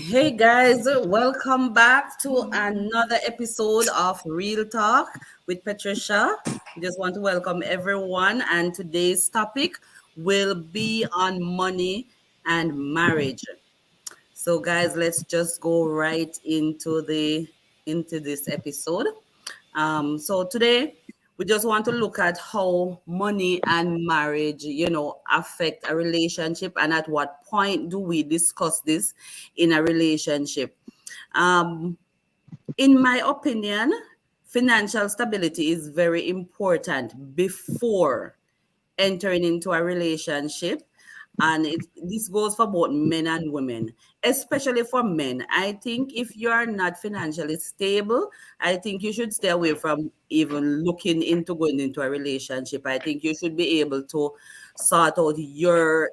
Hey guys, welcome back to another episode of Real Talk with Patricia. Just want to welcome everyone, and today's topic will be on money and marriage. So guys, let's just go right into this episode. So today we just want to look at how money and marriage, affect a relationship, and at what point do we discuss this in a relationship. Um, in my opinion, financial stability is very important before entering into a relationship, and this goes for both men and women, especially for men. I think if you are not financially stable, I think you should stay away from even looking into going into a relationship. I think you should be able to sort out your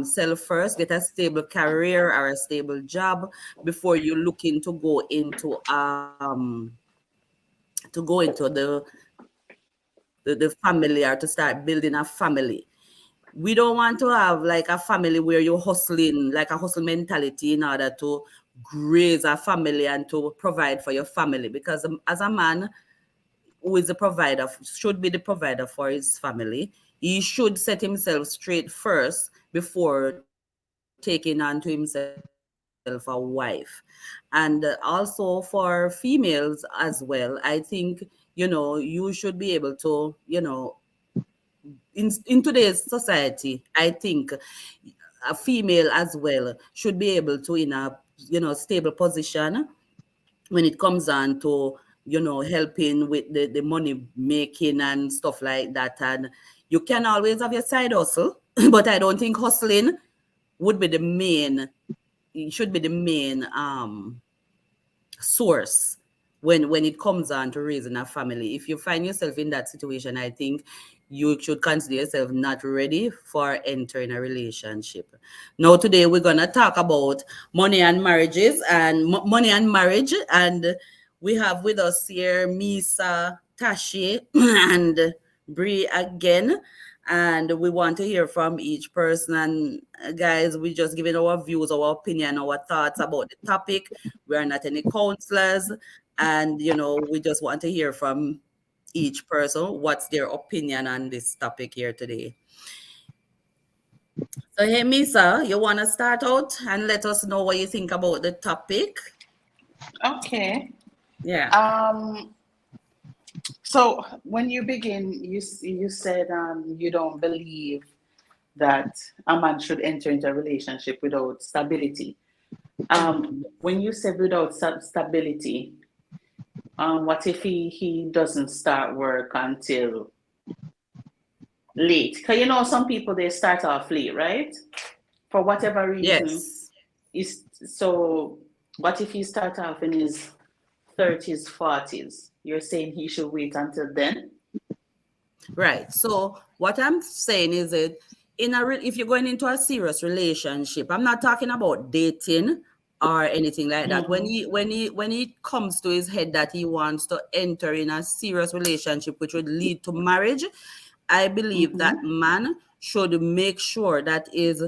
self first, get a stable career or a stable job before you looking to go into the family, or to start building a family. We don't want to have like a family where you're hustling, like a hustle mentality, in order to raise a family and to provide for your family. Because as a man who is the provider, should be the provider for his family, he should set himself straight first before taking on to himself a wife. And also for females as well, I think, you should be able to, in today's society, I think a female as well should be able to, in a stable position, when it comes on to helping with the money making and stuff like that. And you can always have your side hustle, but I don't think hustling would be the main it should be the main source when it comes on to raising a family. If you find yourself in that situation, I think you should consider yourself not ready for entering a relationship. Now today we're gonna talk about money and marriages and money and marriage, and we have with us here Misa, Tashi, and Bree again. And we want to hear from each person. And guys, we just giving our views, our opinion, our thoughts about the topic. We are not any counselors, and we just want to hear from each person what's their opinion on this topic here today. So hey Misa, you want to start out and let us know what you think about the topic? Okay. Yeah. Um, so when you begin, you said you don't believe that a man should enter into a relationship without stability. When you said without stability, what if he doesn't start work until late? Because some people they start off late, right? For whatever reason. Yes. Is so. What if he start off in his 30s, 40s? You're saying he should wait until then? Right. So what I'm saying is that if you're going into a serious relationship, I'm not talking about dating or anything like that. When Mm-hmm. he comes to his head that he wants to enter in a serious relationship which would lead to marriage, I believe that Mm-hmm. man should make sure that is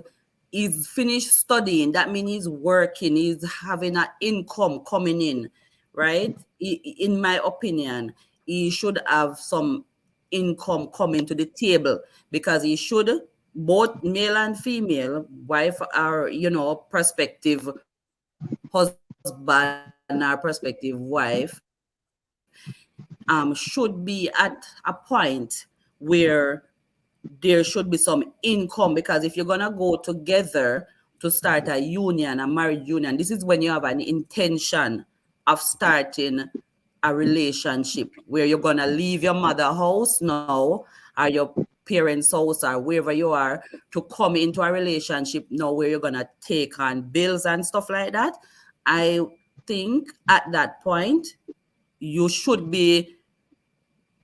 finished studying. That means he's working, he's having an income coming in, right? In my opinion, he should have some income coming to the table, because he should, both male and female, wife or prospective husband or prospective wife, should be at a point where there should be some income. Because if you're gonna go together to start a union, a marriage union, this is when you have an intention of starting a relationship where you're gonna leave your mother house now, or your parents house, or wherever you are, to come into a relationship now where you're gonna take on bills and stuff like that. I think at that point you should be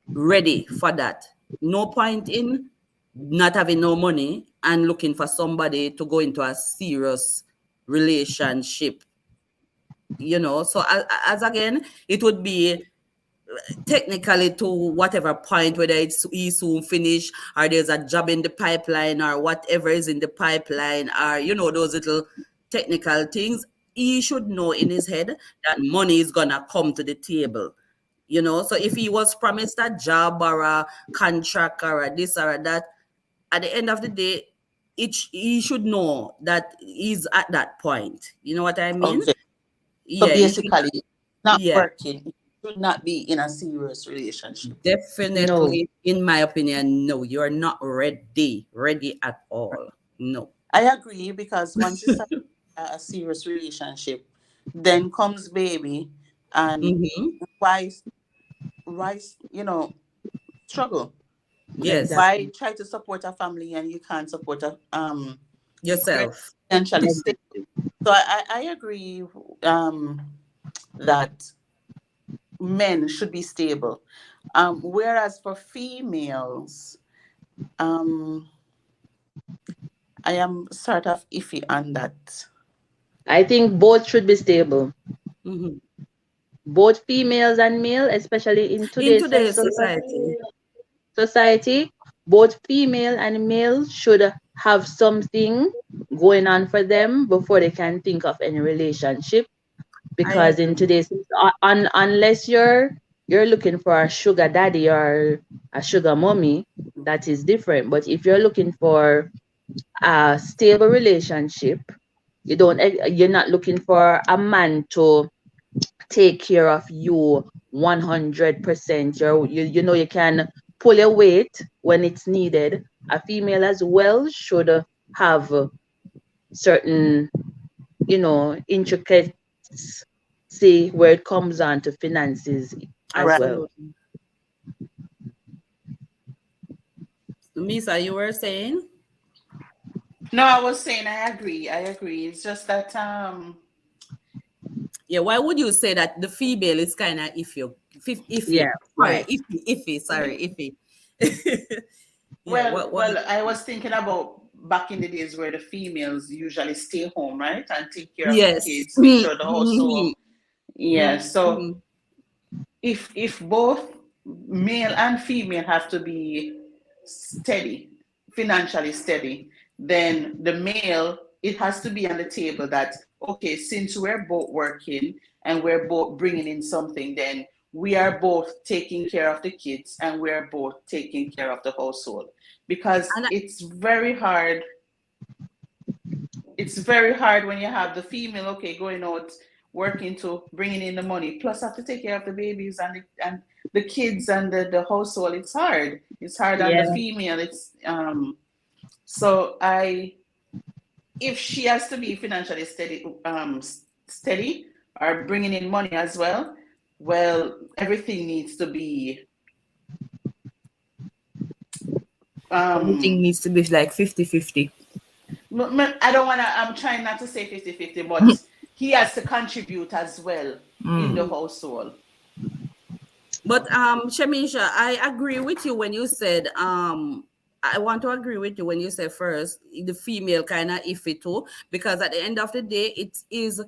ready for that. No point in not having no money and looking for somebody to go into a serious relationship. So as again, it would be technically to whatever point, whether it's he soon finish, or there's a job in the pipeline, or whatever is in the pipeline, or those little technical things. he should know in his head that money is gonna come to the table. So if he was promised a job or a contract or a this or a that, at the end of the day, he should know that he's at that point. You know what I mean? Okay. So Yeah, he should. basically, not Yeah, working. You should not be in a serious relationship. No. definitely. In my opinion, no, you're not ready at all. No. I agree because once you start a serious relationship, then comes baby, and Mm-hmm. why, you know, struggle? Yes, Why Exactly. try to support a family and you can't support a you're yourself. financially stable? Exactly. So I agree that men should be stable. Whereas for females, um, I am sort of iffy on that. I think both should be stable. Mm-hmm. Both females and male, especially in In today's today's society. society, both female and male should have something going on for them before they can think of any relationship. I Because in agree. today's unless you're looking for a sugar daddy or a sugar mommy, that is different. But if you're looking for a stable relationship, you're not looking for a man to take care of you 100%. You know you can pull your weight when it's needed. A female as well should have certain, intricate say where it comes on to finances as Right. well. Absolutely. Misa, you were saying? No, I was saying I agree. I agree. It's just that Yeah, why would you say that the female is kind of iffy? Yeah, Iffy. Sorry, right. iffy. Sorry, mhm. iffy. Yeah, Well, what? well, I was thinking about back in the days where the females usually stay home, right, and take care of the Yes. kids, make sure the household. Mm-hmm. Yeah. So Mm-hmm. if both male and female have to be steady, financially steady, then the male, it has to be on the table that, okay, since we're both working and we're both bringing in something, then we are both taking care of the kids and we're both taking care of the household, because And it's very hard when you have the female, okay, going out working to bringing in the money, plus have to take care of the babies and the kids and the household. It's hard on the Yeah. female. So I if she has to be financially steady or bringing in money as well, well, everything needs to be everything um needs to be like 50-50. I don't want to, I'm trying not to say 50-50, but he has to contribute as well in the household. But Shamisha, I agree with you when you said I want to agree with you when you said first the female kind of iffy too, because at the end of the day it is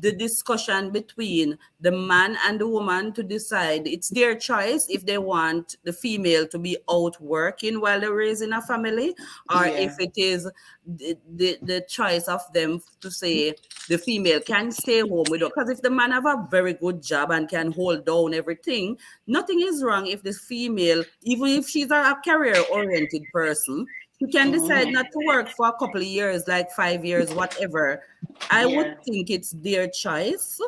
the discussion between the man and the woman to decide. It's their choice if they want the female to be out working while they're raising a family, or Yeah. if it is the choice of them to say the female can stay home with her. Because if the man have a very good job and can hold down everything, nothing is wrong if the female, even if she's a career oriented person, she can decide Mhm. not to work for a couple of years, like 5 years, whatever. I would Yeah. think it's their choice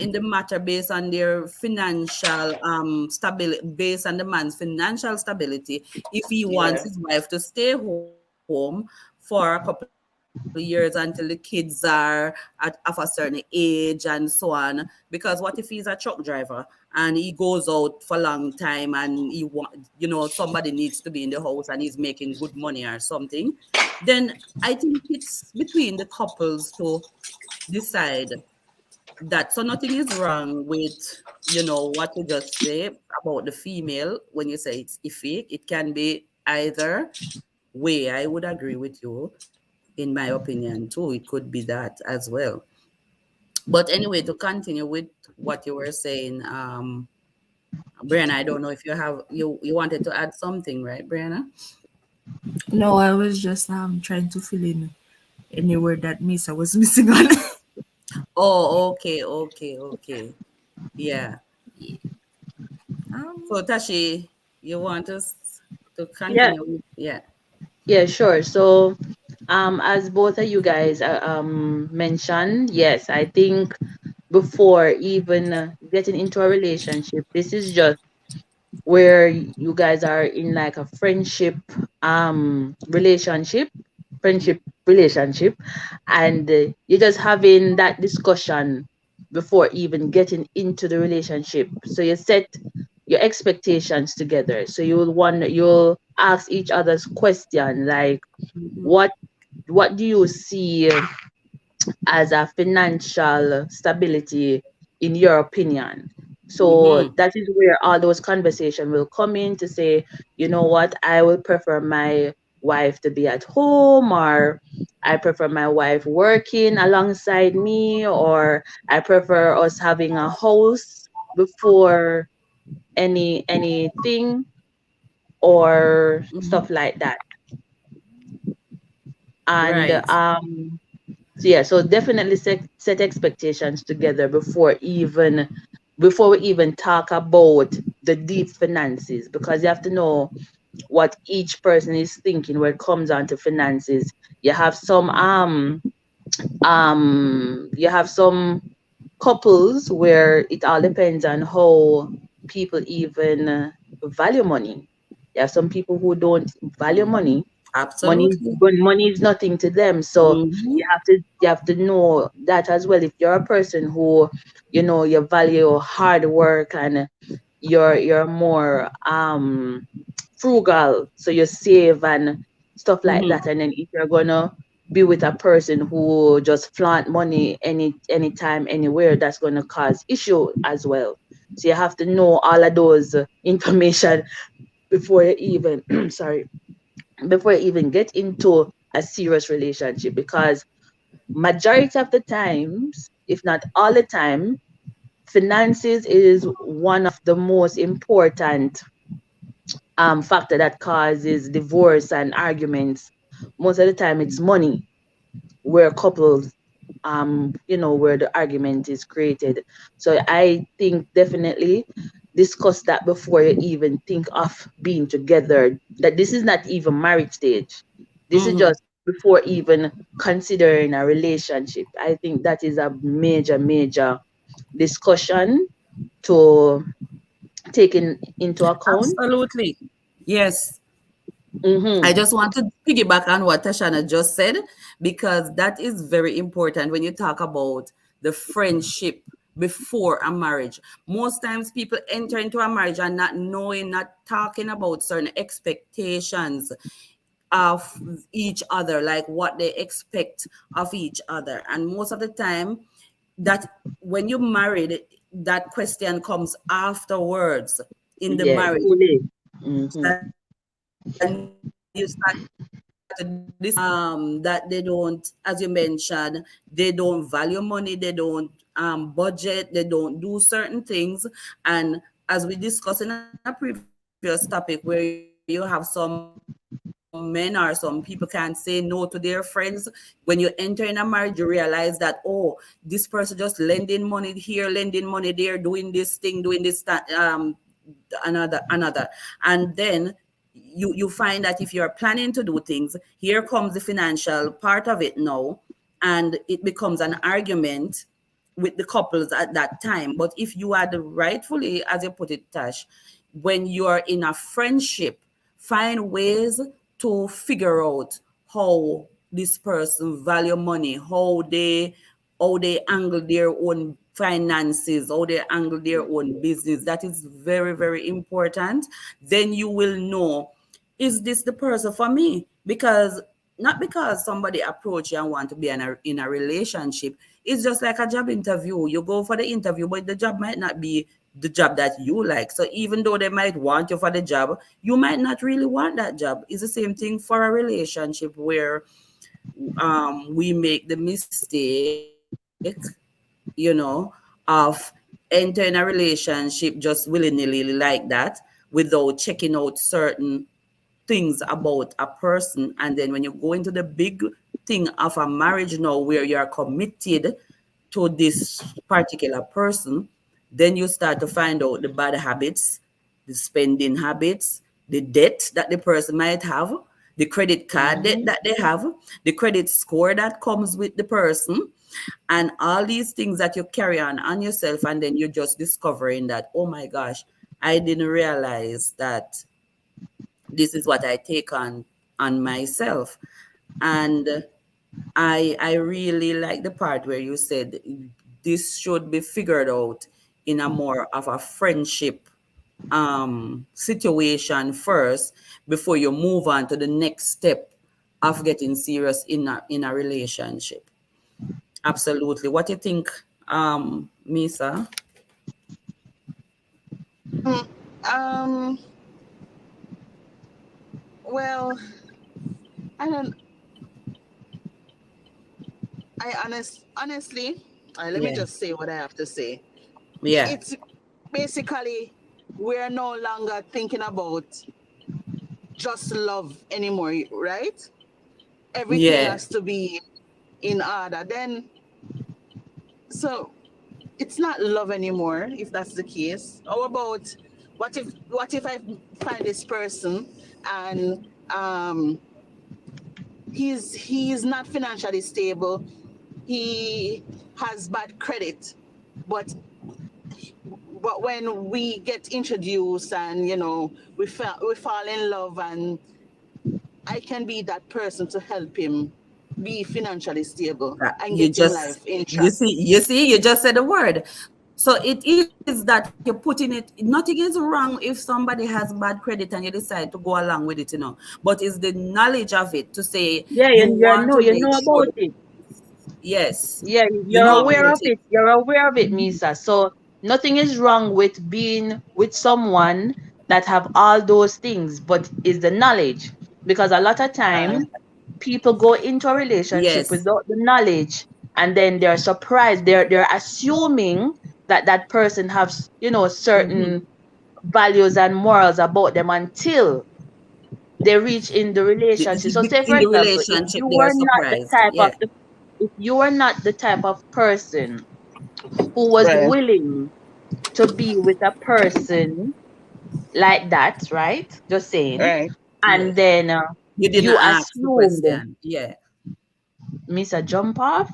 in the matter based on their financial stability, based on the man's financial stability. If he wants Yeah. his wife to stay home for a couple of years until the kids are of a certain age and so on, because what if he's a truck driver and he goes out for a long time and somebody needs to be in the house and he's making good money or something, then I think it's between the couples to decide that. So nothing is wrong with what you just say about the female when you say it's iffy. It can be either way. I would agree with you in my opinion too. It could be that as well. But anyway, to continue with what you were saying, Brianna, I don't know if you wanted to add something, right, Brianna? No, I was just trying to fill in any word that Misa was missing on. Oh, okay, okay, okay. Yeah. Yeah. So Tashi, you want us to Yeah, continue? Yeah. yeah, sure. So, as both of you guys mentioned, yes, I think before even getting into a relationship, this is just where you guys are in like a relationship friendship relationship, and you're just having that discussion before even getting into the relationship. So you set your expectations together, so you'll ask each other's question like, Mhm. what do you see as a financial stability in your opinion? So Mhm. that is where all those conversation will come in to say, you know what, I will prefer my wife to be at home, or I prefer my wife working alongside me, or I prefer us having a house before anything, or Mhm. stuff like that. And Right. so yeah, so definitely set expectations together before we even talk about the deep finances, because you have to know what each person is thinking when it comes on to finances. You have some you have some couples where it all depends on how people even value money. You have some people who don't value Mhm. money. Absolutely. Money is nothing to them. So Mhm. you have to know that as well. If you're a person who, you know, you value hard work, and you're more frugal, so you save and stuff like Mhm. that. And then if you're gonna be with a person who just flaunt money anytime, anywhere, that's gonna cause issue as well. So you have to know all of those information before you even sorry, before you even get into a serious relationship, because majority of the times, if not all the time, finances is one of the most important factor that causes divorce and arguments. Most of the time it's money where couples you know, where the argument is created. So I think definitely discuss that before you even think of being together, that this is not even marriage stage, this is Mhm. just before even considering a relationship. I think that is a major discussion to take into account. Absolutely. Yes. I Mm-hmm. just want to piggyback on what Tashana just said, because that is very important when you talk about the friendship before a marriage. Most times people enter into a marriage and not knowing, not talking about certain expectations of each other, like what they expect of each other. And most of the time, that when you married, that question comes afterwards in the Yeah, marriage. too late. Mm-hmm. And you start to that they don't, as you mentioned, they don't value money, they don't budget, they don't do certain things. And as we discussed in a previous topic, where you have some men or some people can't say no to their friends, when you enter in a marriage, you realize that, oh, this person just lending money here, lending money there, doing this thing, doing this, another. And then you find that if you're planning to do things, here comes the financial part of it now, and it becomes an argument with the couples at that time. But if you are the rightfully, as you put it, Tash, when you're in a friendship, find ways to figure out how this person value money, how they angle their own finances, how they angle their own business. That is very, very important. Then you will know, is this the person for me? Because not because somebody approach you and want to be in a relationship. It's just like a job interview. You go for the interview, but the job might not be the job that you like. So even though they might want you for the job, you might not really want that job. It's the same thing for a relationship, where we make the mistake, you know, of entering a relationship just willy-nilly like that, without checking out certain things about a person. And then when you go into the big thing of a marriage now, where you're committed, to this particular person, then you start to find out the bad habits, the spending habits, the debt that the person might have, the credit card debt that they have, the credit score that comes with the person, and all these things that you carry on yourself. And then you're just discovering that, oh my gosh, I didn't realize that this is what I take on myself. And I really like the part where you said this should be figured out in a more of a friendship situation first before you move on to the next step of getting serious in a relationship. Absolutely. What do you think, Misa? Well, I don't. Honestly, let me Yeah. just say what I have to say. Yeah. It's basically we're no longer thinking about just love anymore, right? Everything Yeah. has to be in order. Then, so it's not love anymore if that's the case. How about what if I find this person and he's not financially stable, he has bad credit, but when we get introduced and we fall in love, and I can be that person to help him be financially stable and You get him just, life in you track. see, you just said the word. So it is that you're putting it, nothing is wrong if somebody has bad credit and you decide to go along with it, but it's the knowledge of it to say Yeah, you want to you make know sure. about it. Yes, Yeah, you you're know aware about of it. it. You're aware of it, Misa. So nothing is wrong with being with someone that have all those things, but is the knowledge. Because a lot of time people go into a relationship Yes. without the knowledge, and then they're surprised. They're assuming that that person has, Mm-hmm. certain values and morals about them until they reach in the relationship. So say for In the example, relationship, they are surprised. Yeah. if you are not the type of person who was Right. willing to be with a person like that, right? Just saying. Right. And Yes. then You didn't you ask the assumed, question. Yeah. Miss a jump off,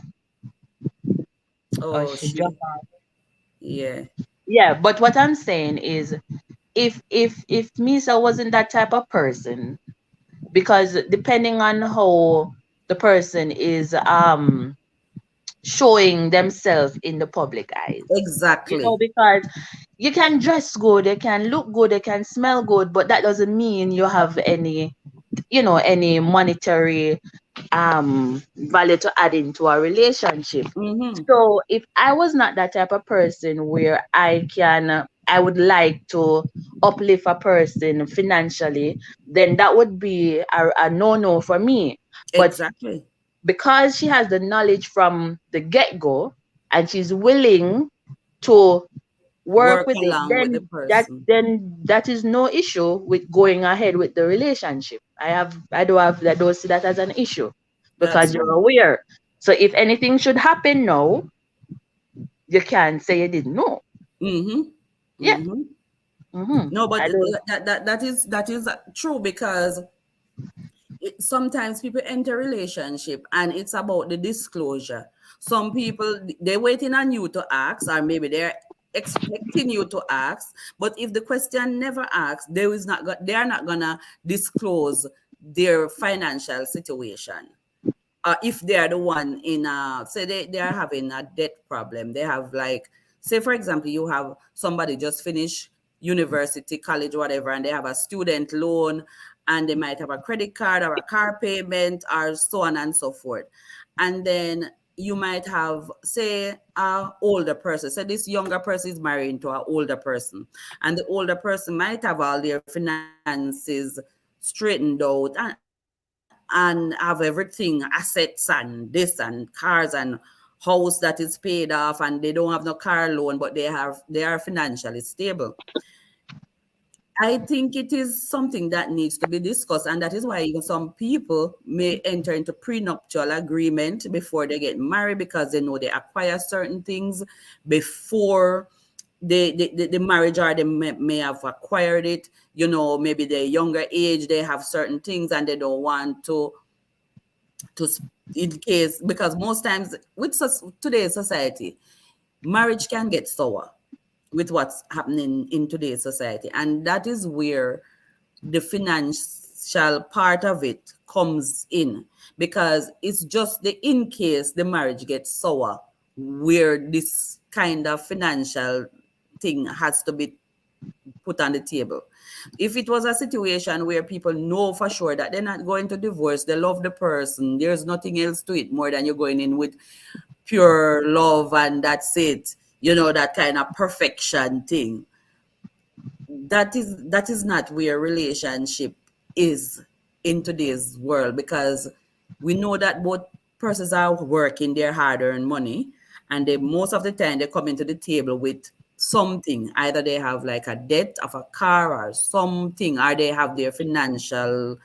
or Oh, she jump she. off. Yeah. Yeah, but what I'm saying is, if Misa wasn't that type of person, because depending on how the person is showing themselves in the public eyes, Exactly. because you can dress good, you can look good, you can smell good, but that doesn't mean you have any, any monetary value to add into a relationship. Mm-hmm. So if I was not that type of person where I would like to uplift a person financially, then that would be a no-no for me. But Exactly. because she has the knowledge from the get-go and she's willing to work Work with it, along with the person. then that is no issue with going ahead with the relationship. I don't see that as an issue That's because you're right. aware. So if anything should happen now, you can't say you didn't know. Mm-hmm. Yeah. Mm-hmm. Mm-hmm. No, but I don't. that is true, because sometimes people enter relationship and it's about the disclosure. Some people, they're waiting on you to ask, or maybe they're expecting you to ask. But if the question never asked, they are not gonna disclose their financial situation. If they are the one in say they are having a debt problem, they have, like, say for example, you have somebody just finished university, college, whatever, and they have a student loan, and they might have a credit card or a car payment or so on and so forth. And then you might have, say, a older person. So this younger person is marrying to an older person, and the older person might have all their finances straightened out, and have everything, assets and this and cars and house that is paid off, and they don't have no car loan, but they are financially stable. I think it is something that needs to be discussed, and that is why even some people may enter into prenuptial agreement before they get married because they know they acquire certain things before the marriage, or they may have acquired it. Maybe they're younger age, they have certain things, and they don't want to in case, because most times with today's society, marriage can get sour with what's happening in today's society. And that is where the financial part of it comes in, because it's just the in case the marriage gets sour where this kind of financial thing has to be put on the table. If it was a situation where people know for sure that they're not going to divorce, they love the person, there's nothing else to it more than you're going in with pure love and that's it, that kind of perfection thing. That is not where relationship is in today's world, because we know that both persons are working their hard-earned money, and they most of the time they come into the table with something. Either they have like a debt of a car or something, or they have their financial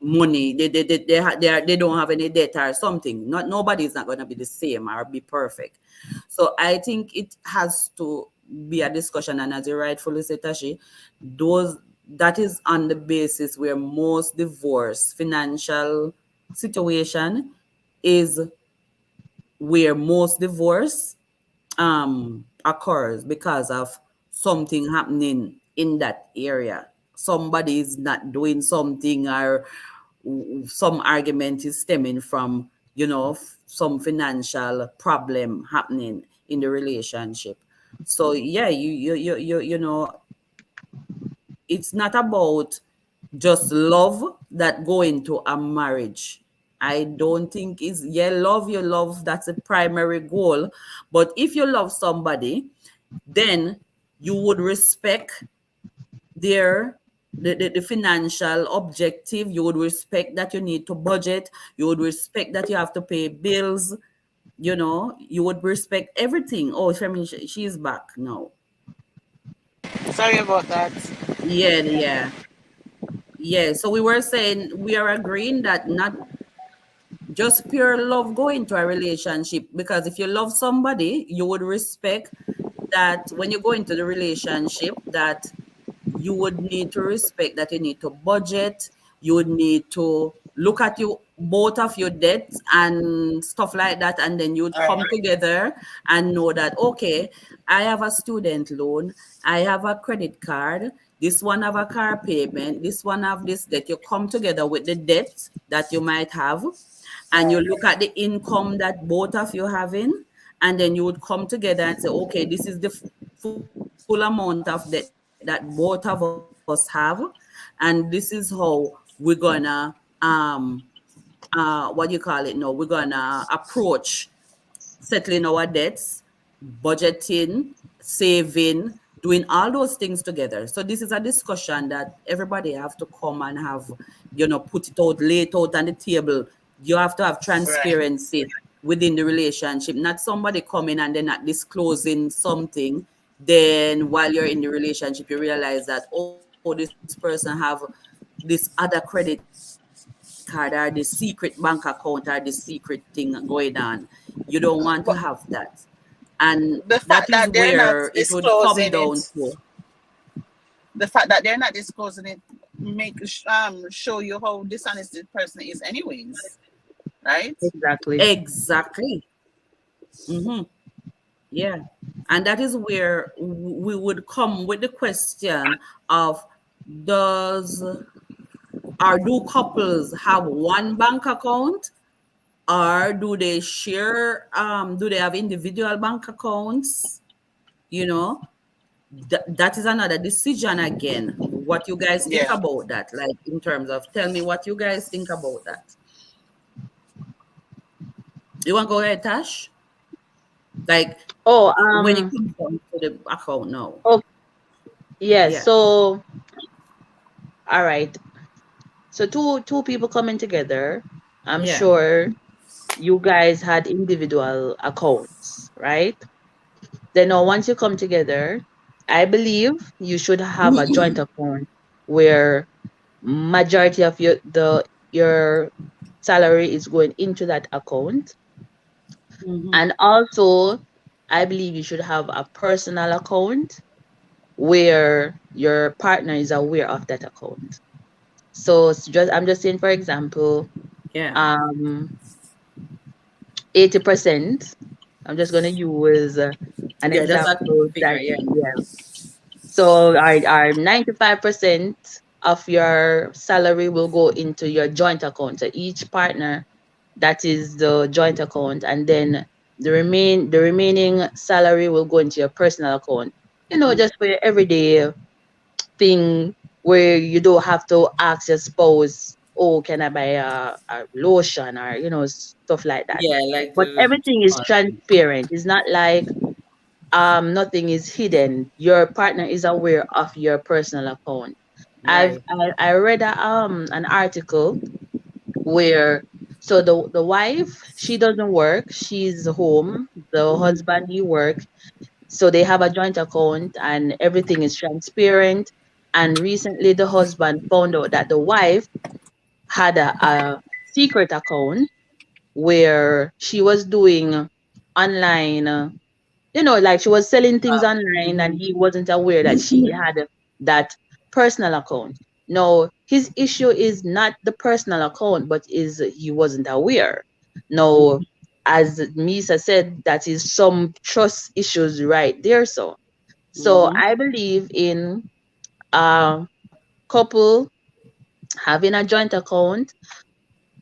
money. They don't have any debt or something. Nobody's not going to be the same or be perfect. So I think it has to be a discussion, and as you rightfully said, Tashi, that is on the basis where most divorce financial situation is where most divorce occurs, because of something happening in that area. Somebody is not doing something, or some argument is stemming from some financial problem happening in the relationship. So yeah, it's not about just love that go into a marriage. I don't think is love, you love, that's the primary goal. But if you love somebody, then you would respect their the financial objective. You would respect that you need to budget. You would respect that you have to pay bills. You would respect everything. Oh, she's back now. Sorry about that. Yeah. So we were saying, we are agreeing that not just pure love go into a relationship, because if you love somebody, you would respect that when you go into the relationship, that you would need to respect that you need to budget, you would need to look at both of your debts and stuff like that, and then you'd come together and know that, okay, I have a student loan, I have a credit card, this one have a car payment, this one have this debt. You come together with the debt that you might have, and you look at the income that both of you having, and then you would come together and say, okay, this is the full amount of debt that both of us have, and this is how we're gonna we're gonna approach settling our debts, budgeting, saving, doing all those things together. So this is a discussion that everybody have to come and have, put it out, lay it out on the table. You have to have transparency within the relationship, not somebody coming and then not disclosing something. Then while you're in the relationship, you realize that, oh, this person have this other credit card, or this secret bank account, or this secret thing going on. You don't want to have that. And that is The fact where that it they're would not come down disclosing to. it, the fact that they're not disclosing it, make show you how dishonest the person is, anyways, right? Exactly. Hmm. Yeah. And that is where we would come with the question of, does or do couples have one bank account, or do they share, do they have individual bank accounts? You know, that is another decision again. What you guys think Yeah. about that? Like, in terms of, tell me what you guys think about that. You want to go ahead, Tash? Like, Oh, when it comes down to the account now. oh, yes. Yeah. So, all right. So two people coming together. I'm Yeah. sure you guys had individual accounts, right? Then now once you come together, I believe you should have a joint account where majority of your salary is going into that account. Mm-hmm. And also, I believe you should have a personal account where your partner is aware of that account. So I'm just saying, for example, Yeah. um 80%, I'm just going to use an Yeah, just a example figure. that, Yeah. yeah. So our 95% of your salary will go into your joint account. So each partner, that is the joint account, and then the remaining salary will go into your personal account. Just for your everyday thing where you don't have to ask your spouse, oh, can I buy a lotion, or stuff like that. Yeah, like But the everything is transparent. It's not like nothing is hidden. Your partner is aware of your personal account. right. I read an article where, so the wife, she doesn't work, she's home, the Mm-hmm. husband, he work, so they have a joint account and everything is transparent. And recently the husband found out that the wife had a secret account where she was doing online, like she was selling things online, and Mm-hmm. he wasn't aware that she had that personal account. Now, his issue is not the personal account, but is he wasn't aware. Now, as Misa said, that is some trust issues right there. So Mm-hmm. I believe in a couple having a joint account,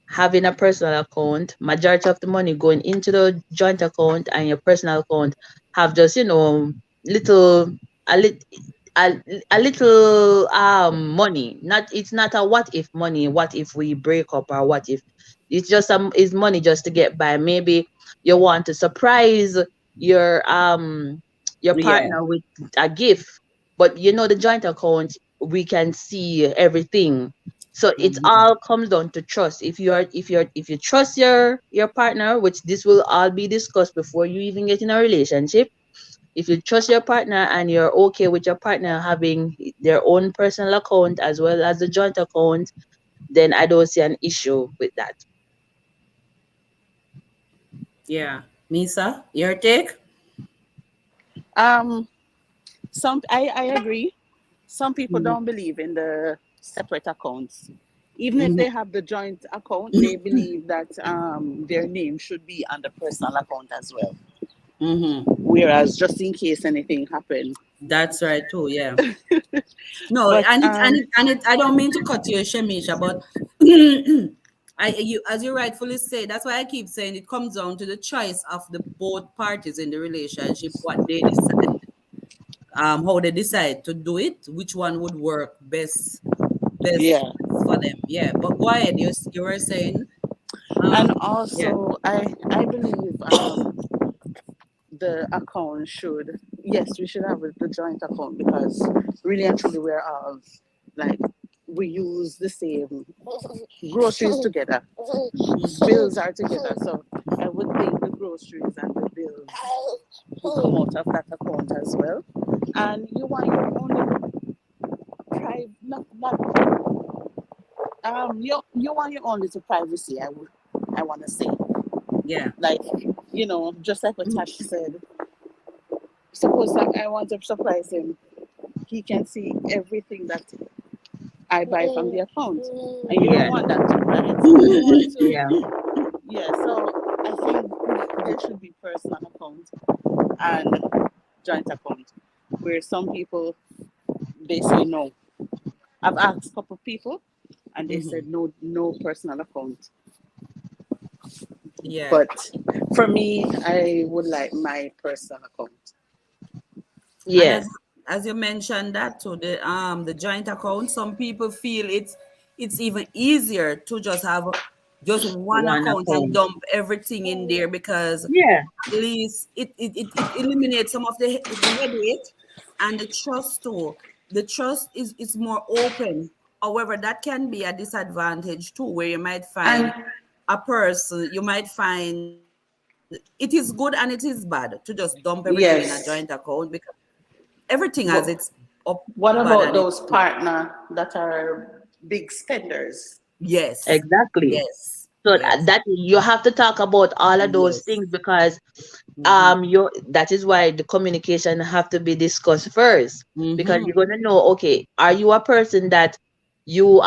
having a personal account, majority of the money going into the joint account, and your personal account have just, little a little a, a little money. Not It's not a what if money, what if we break up, or what if it's just some is money just to get by. Maybe you want to surprise your your Yeah. partner with a gift, but the joint account, we can see everything. So it Mm-hmm. all comes down to trust. If you trust your partner, which this will all be discussed before you even get in a relationship. If you trust your partner and you're okay with your partner having their own personal account as well as the joint account, then I don't see an issue with that. Yeah. Misa, your take? Um, I agree. Some people Mm-hmm. don't believe in the separate accounts. Even if Mm-hmm. they have the joint account, they believe that their name should be on the personal account as well. Mm-hmm. Whereas, just in case anything happened, That's right too. Yeah. No, but I don't mean to cut you, Shamisha, but as you rightfully say, that's why I keep saying it comes down to the choice of the both parties in the relationship, what they decide, how they decide to do it, which one would work best yeah, for them. Yeah, but go ahead. You were saying, and yeah, also I believe the account should, yes, we should have the joint account because really and truly we're all like, we use the same groceries together, bills are together, so I would think the groceries and the bills would come out of that account as well. And you want your own private, you want your own little privacy, I want to say, yeah, like, just like what Tash said, suppose like I want to surprise him, he can see everything that I buy from the account, and you don't Yeah, want that, right? So you want to, yeah, yeah. So I think there should be personal account and joint account, where some people, they say no. I've asked a couple of people, and they hmm said no, no personal account. yeah. But for me, I would like my personal account. And yes, as you mentioned that to the joint account, some people feel it's even easier to just have just one one account and account. dump everything in there because Yeah, at least it eliminates some of the headache and the trust too. The trust is more open. However, that can be a disadvantage too, where you might find And a person, you might find it is good and it is bad to just dump everything in a joint yes, account because everything has but its up What bad about and it's those partner that are big spenders? yes, Exactly. yes, So yes, that you have to talk about all of those yes. things because Mm-hmm. you that is why the communication have to be discussed first, because Mm-hmm. you're gonna know, okay, are you a person that you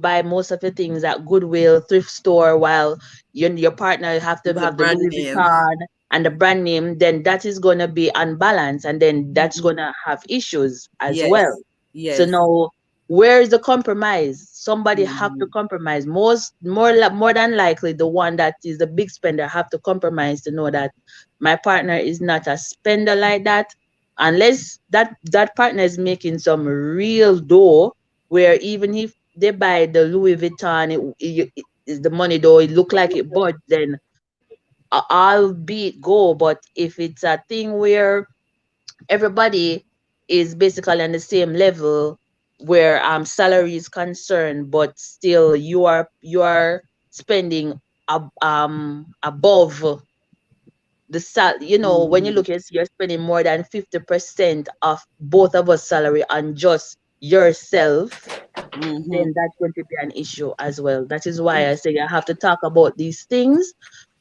buy most of the things at Goodwill, thrift store, while your partner have to The have the brand Louis name. Vuitton and the brand name, then that is gonna be unbalanced, and then that's Mm-hmm. gonna have issues as well. Yes, So yes. now, where is the compromise? Somebody have to Mm-hmm. compromise. More than likely, the one that is the big spender have to compromise to know that my partner is not a spender like that, unless that partner is making some real dough, where even if they buy the Louis Vuitton, it is the money though it look like it, but then I'll be it go. But if it's a thing where everybody is basically on the same level, where salary is concerned, but still you are spending above the when you Mm-hmm. look at, you're spending more than 50% of both of us salary on just yourself, Mm-hmm. then that's going to be an issue as well. That is why I say you have to talk about these things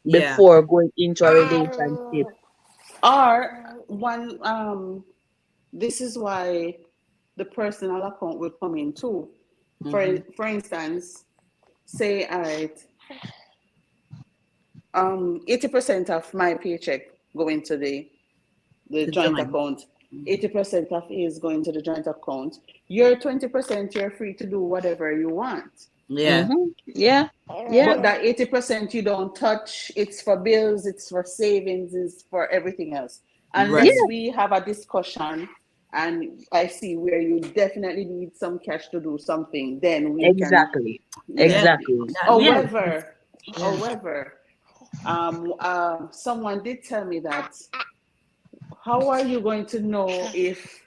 Yeah. before going into a relationship. Or one, this is why the personal account will come in too. Mm-hmm. For instance, say I 80% of my paycheck go into the The joint joint. account. 80% of it is going to the joint account. Your 20%, you're free to do whatever you want. Yeah. Mm-hmm. Yeah, yeah, But that 80% you don't touch, it's for bills, it's for savings, it's for everything else. Unless yeah, Right. we have a discussion and I see where you definitely need some cash to do something, then we can, exactly, yeah. Yeah. exactly. Yeah. However, Yeah. however, someone did tell me that how are you going to know if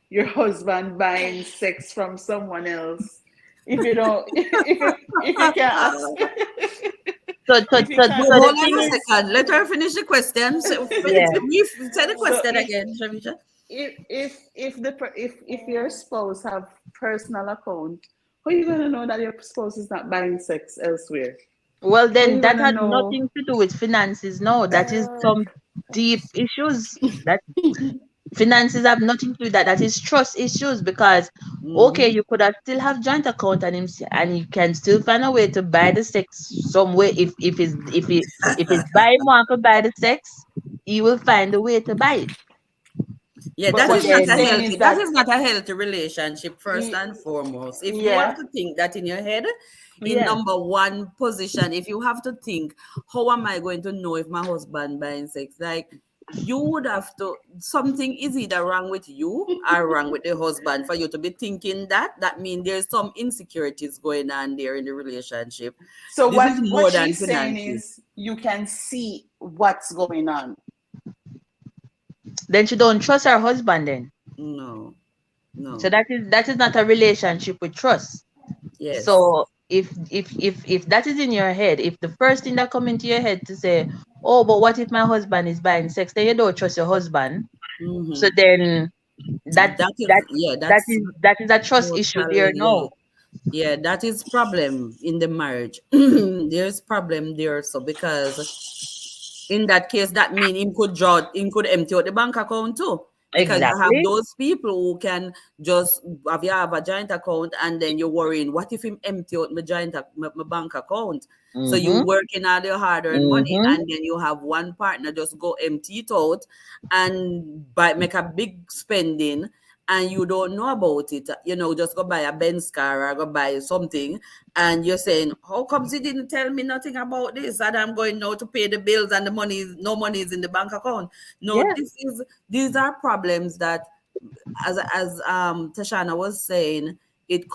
your husband buying sex from someone else if you don't if you can't ask So, so, if you so, can't so Hold the on thing a is, second. Let her finish the question. yeah. Say the so question again, Shavisha. if your spouse have personal account, how are you gonna know that your spouse is not buying sex elsewhere? Well, How are then you that gonna had know? nothing to do with finances. No, that is some deep issues. That finances have nothing to do with that. That is trust issues, because okay, Mm-hmm. you could have still have joint account, and you can still find a way to buy the sex some way. If it's buy more could buy the sex, he will find a way to buy it. Yeah, But that But what is not she's a then, saying healthy. is That that is not a healthy relationship. First y- and foremost, if you have yeah, to think that in your head, in yeah, number one position, if you have to think, how am I going to know if my husband buying sex? Like you would have to. Something is either wrong with you or wrong with the husband for you to be thinking that. That means there's some insecurities going on there in the relationship. so This is what more than she's saying finances. is you can see what's going on. then she don't trust her husband then. No, So no. that is not a relationship with trust. Yes. So if that is in your head, if the first thing that come into your head to say, oh, but what if my husband is buying sex, then you don't trust your husband. So Mm-hmm. then that That is, that yeah, that that's is that is a trust issue there totally, yeah. now. Yeah, that is problem in the marriage. There's problem there. So because in that case, that mean him could empty out the bank account too. Because you have Exactly. those people who can just have a joint account and then you're worrying, what if him empty out my bank account? So you Mm-hmm. working all your hard earned money Mm-hmm. and then you have one partner just go empty it out and make a big spending and you don't know about it. Just go buy a Benz car or go buy something and you're saying, how comes he didn't tell me nothing about this? And I'm going now to pay the bills and no money is in the bank account. No, Yeah. these are problems that, as Tashana was saying, it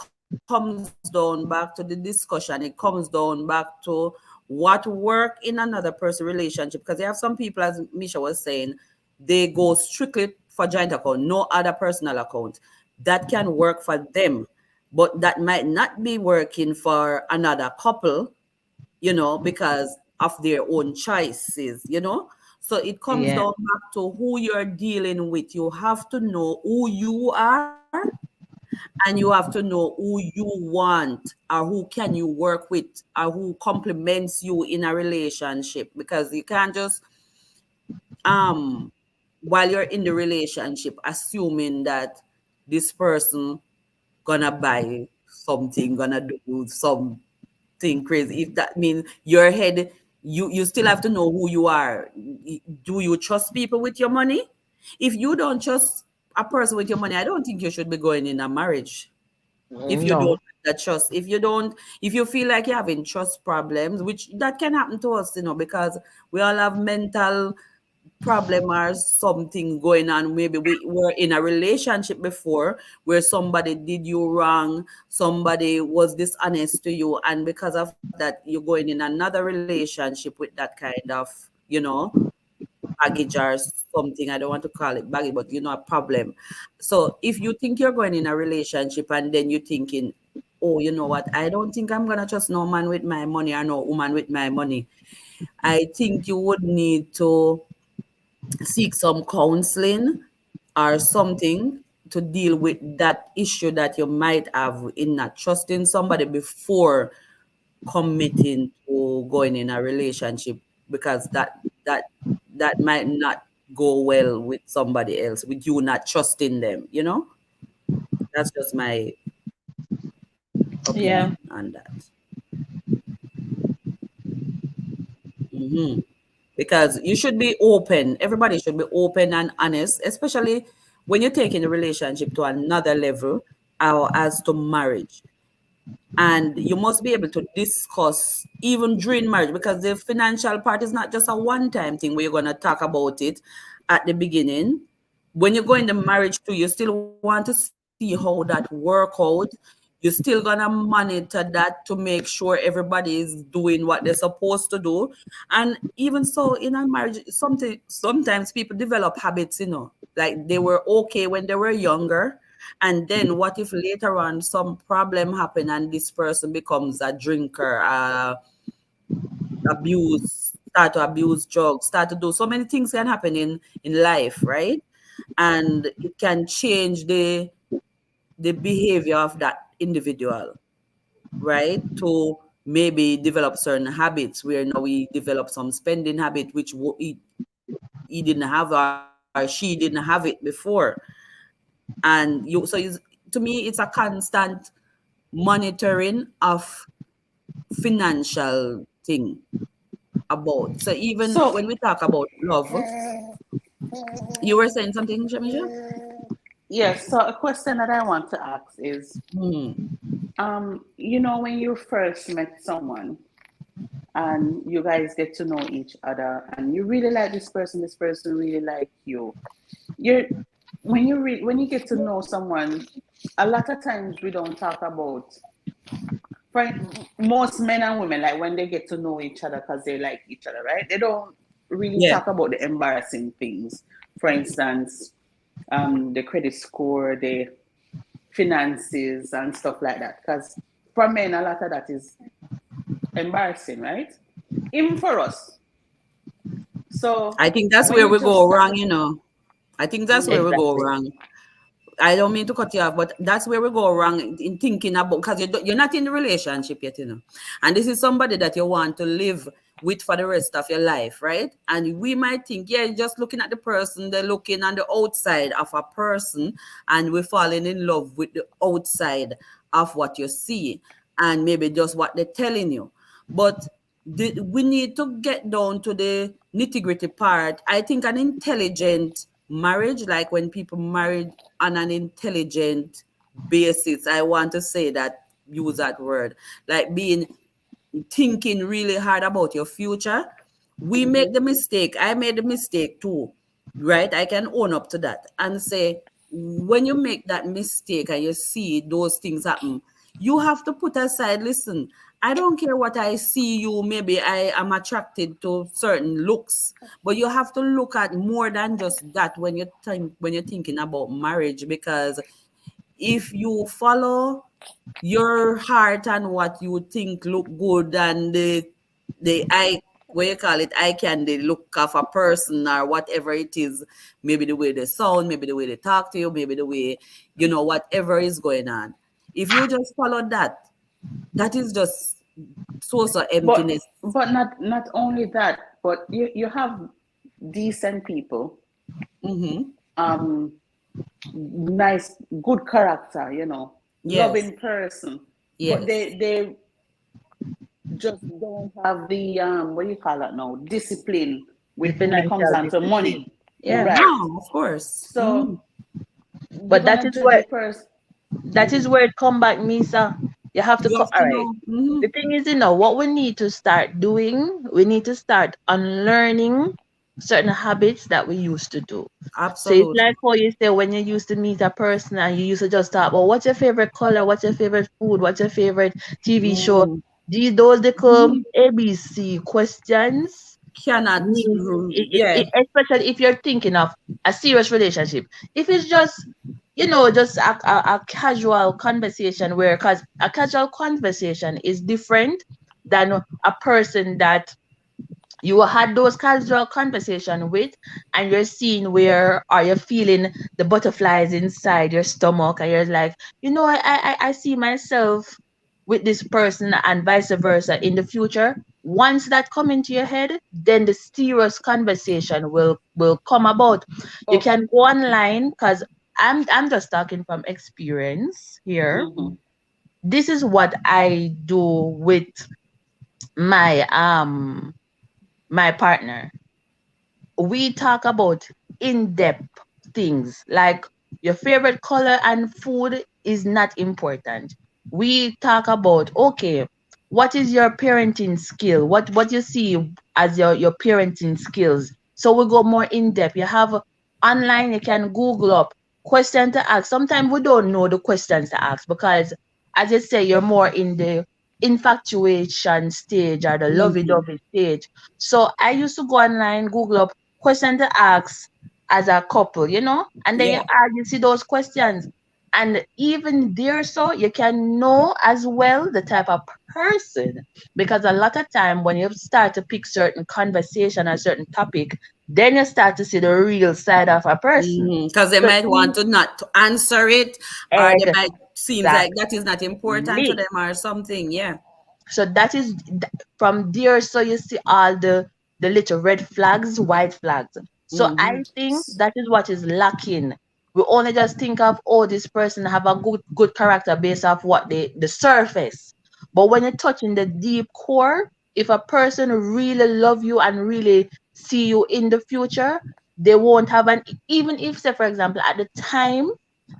comes down back to the discussion. It comes down back to what work in another person relationship. Because you have some people, as Misha was saying, they go strictly for joint account, no other personal account. That can work for them, but that might not be working for another couple, because of their own choices. So it comes Yeah. down back to who you're dealing with. You have to know who you are, and you have to know who you want, or who can you work with, or who complements you in a relationship, because you can't just um while you're in the relationship assuming that this person gonna buy something, gonna do something crazy. If that means your head, you still have to know who you are. Do you trust people with your money? If you don't trust a person with your money, I don't think you should be going in a marriage. If you don't No. have that trust, if you feel like you're having trust problems, which that can happen to us, because we all have mental problem or something going on. Maybe we were in a relationship before where somebody did you wrong, somebody was dishonest to you, and because of that, you're going in another relationship with that kind of, you know, baggage or something. I don't want to call it baggage, but a problem. So if you think you're going in a relationship and then you're thinking, oh, you know what, I don't think I'm gonna trust no man with my money or no woman with my money. I think you would need to seek some counseling or something to deal with that issue that you might have in not trusting somebody before committing to going in a relationship, because that might not go well with somebody else, with you not trusting them. That's just my Yeah. opinion on that. Mhm. Because you should be open. Everybody should be open and honest, especially when you're taking a relationship to another level, or as to marriage. And you must be able to discuss even during marriage, because the financial part is not just a one-time thing where you're going to talk about it at the beginning. When you go into marriage too, you still want to see how that work out. You're still gonna monitor that to make sure everybody is doing what they're supposed to do. And even so, in a marriage, sometimes people develop habits, like they were okay when they were younger. And then what if later on some problem happen and this person becomes a drinker, start to abuse drugs, start to do so many things can happen in life, right? And it can change the behavior of that individual, right? To maybe develop certain habits where now we develop some spending habit which he didn't have or she didn't have it before. And to me it's a constant monitoring of financial thing about. So even So, when we talk about love, you were saying something, Shamisha? yes, so a question that I want to ask is, Hmm. when you first met someone and you guys get to know each other and you really like this person really like you. You're when you get to know someone, a lot of times we don't talk about, for most men and women, like when they get to know each other because they like each other, right? They don't really Yeah. talk about the embarrassing things. For instance, the credit score, the finances, and stuff like that. Because for men, a lot of that is embarrassing, right? Even for us. So I think that's when where you we go just start, wrong. I think that's where we mm, go Exactly. wrong. I don't mean to cut you off, but that's where we go wrong in thinking about, because you're not in the relationship yet. And this is somebody that you want to live with for the rest of your life, right? And we might think, yeah, just looking at the person, they're looking on the outside of a person, and we're falling in love with the outside of what you see, and maybe just what they're telling you. But we need to get down to the nitty gritty part. I think an intelligent marriage, like when people married on an intelligent basis, I want to say that, use that word, like being thinking really hard about your future. We make mhm. the mistake. I made the mistake too, right? I can own up to that and say, when you make that mistake and you see those things happen, you have to put aside, listen, I don't care what I see you, maybe I am attracted to certain looks, but you have to look at more than just that when you're thinking about marriage, because if you follow your heart and what you think look good and the eye what you call it, eye candy look of a person or whatever it is. Maybe the way they sound, maybe the way they talk to you, maybe the way, whatever is going on. If you just follow that, that is just source of But emptiness. not only that, but you have decent people, Mm-hmm. nice, good character, Yes. loving person, Yes. but they just don't have the what do you call it now, discipline when it comes Financial down to discipline. money, Yeah. right? No, of course. So you're But that gonna is judge where a person. it come back, Misa. You have to You come. have All to right. know. Mm-hmm. The thing is, what we need to start doing, we need to start unlearning certain habits that we used to do. So it's Absolutely. like how you say when you used to meet a person and you used to just talk about what's your favorite color, what's your favorite food, what's your favorite TV show. Mm. Those little Mhm. ABC questions Cannot, mean, yeah. especially if you're thinking of a serious relationship. If it's just, just a casual conversation because a casual conversation is different than a person that you had those casual conversation with and you're seeing where are you feeling the butterflies inside your stomach and you're like, I see myself with this person and vice versa in the future. Once that come into your head, then the serious conversation will come about. You Oh, can go online because I'm just talking from experience here. This is what I do with my my partner. We talk about in-depth things like your favorite color and food is not important. We talk about, okay, what is your parenting skill? What you see as your parenting skills? So we go more in depth. You have online, you can Google up question to ask. Sometimes we don't know the questions to ask because as you say, you're more in the infatuation stage or the Mm-hmm. lovey-dovey stage. So I used to go online, Google up question to ask as a couple, and then you Yeah. add, you see those questions. And even there, so you can know as well the type of person. Because a lot of time when you start to pick certain conversation or certain topic, then you start to see the real side of a person. Because they So might want to not to answer it, or they might seems like that is not important to exactly. them or something. Yeah. So that is from there. So you see all the little red flags, white flags. So Mm-hmm. I think that is what is lacking. We only just think of, oh, this person have a good character based off what the surface. But when you're touching the deep core, if a person really love you and really see you in the future, they won't have an, even if, say for example, at the time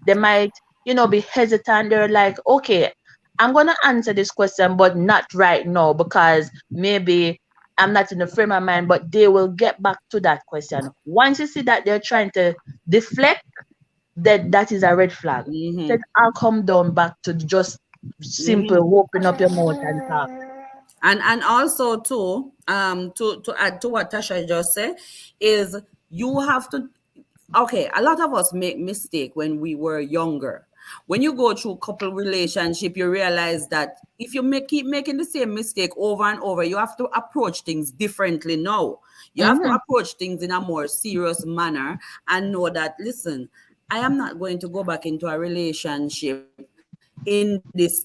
they might, be hesitant. They're like, okay, I'm gonna answer this question, but not right now because maybe I'm not in the frame of mind, but they will get back to that question. Once you see that they're trying to deflect, that is a red flag. Mm-hmm. Then I'll come down back to just Mm-hmm. simple open up your mouth and talk. And also too, to add to what Tasha just said, is you have to, okay, a lot of us make mistake when we were younger. When you go through couple relationship, you realize that if you keep making the same mistake over and over, you have to approach things differently now. You have to Mm-hmm. approach things in a more serious manner and know that, listen, I am not going to go back into a relationship in this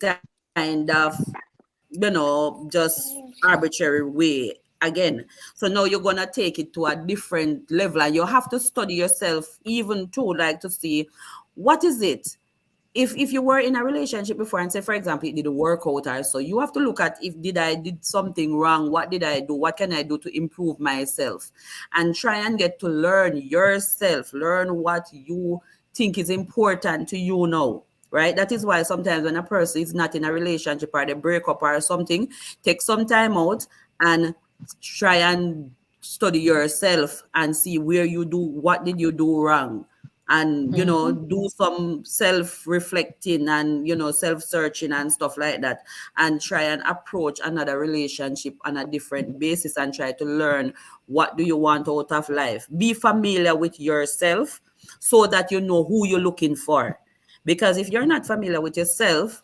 kind of, just arbitrary way again. So now you're gonna take it to a different level, and you have to study yourself even too, like to see what is it. If you were in a relationship before and say, for example, it didn't work out, or so you have to look at, if did something wrong, what did I do, what can I do to improve myself, and try and get to learn yourself, learn what you think is important to you now. Right? That is why sometimes when a person is not in a relationship or they break up or something, take some time out and try and study yourself and see where you do, what did you do wrong, and Mm-hmm. do some self-reflecting and self-searching and stuff like that, and try and approach another relationship on a different basis and try to learn what do you want out of life. Be familiar with yourself so that you know who you're looking for, because if you're not familiar with yourself,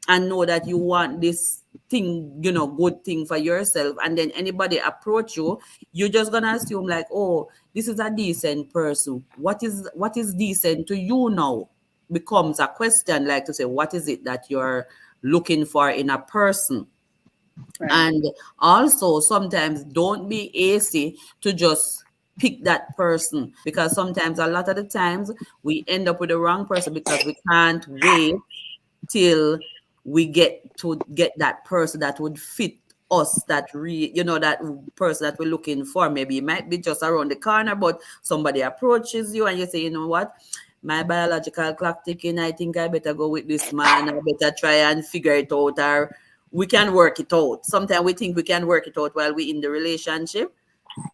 and know that you want this thing, good thing for yourself, and then anybody approach you, you're just gonna assume like, oh, this is a decent person. What is decent to you now becomes a question, like to say, what is it that you're looking for in a person? Right. And also, sometimes don't be hasty to just pick that person, because sometimes, a lot of the times, we end up with the wrong person because we can't wait till we get that person that would fit us, that that person that we're looking for. Maybe it might be just around the corner, but somebody approaches you and you say, you know what, my biological clock ticking, I think I better go with this man. I better try and figure it out, or we can work it out. Sometimes we think we can work it out while we're in the relationship,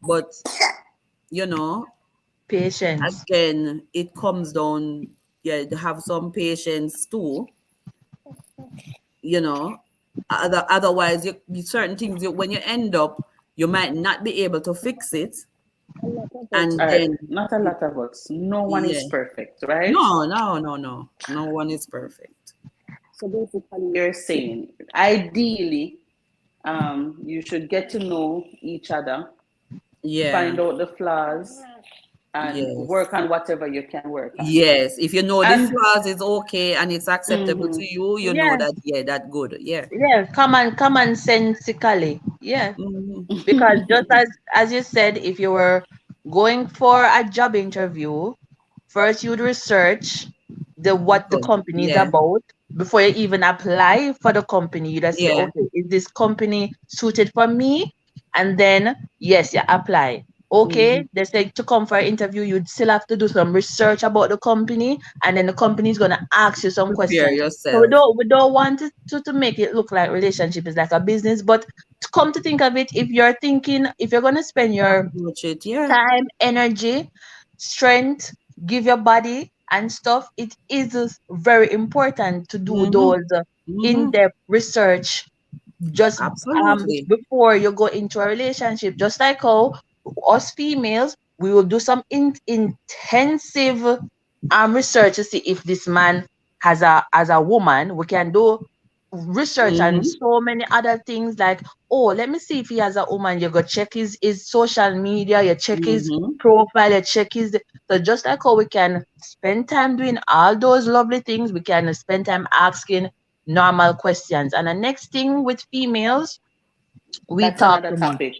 but Patience. again, it comes down, to have some patience too. Otherwise, certain things, when you end up, you might not be able to fix it, and All right, then not a lot of us. No one yeah, is perfect, right? no one is perfect. So basically, you're saying, ideally, you should get to know each other, Yeah. find out the flaws, and Yes. work on whatever you can work on. Yes, if you know the And flaws is okay and it's acceptable to you, you know Yeah, that, that's good. Yeah. yeah, common sensically. Yeah. Because just as you said, if you were going for a job interview, first you'd research what the company is Yeah. about before you even apply for the company. You just say, Yeah. okay, is this company suited for me? And then yes, you apply. Okay, they say to come for an interview, you'd still have to do some research about the company, and then the company is gonna ask you some Prepare questions. So we yourself. don't want it to make it look like relationship is like a business, but to come to think of it, if you're gonna spend your Approach it. Yeah. time, energy, strength, give your body and stuff, it is very important to do those in-depth research just Absolutely. before you go into a relationship. Just like how us females, we will do some intensive research to see if this man has a woman. We can do research and so many other things, like, oh, let me see if he has a woman. You go check his social media, you check his profile, you check his. So just like how we can spend time doing all those lovely things, we can spend time asking normal questions. And the next thing with females, we that's talk another too much. topic.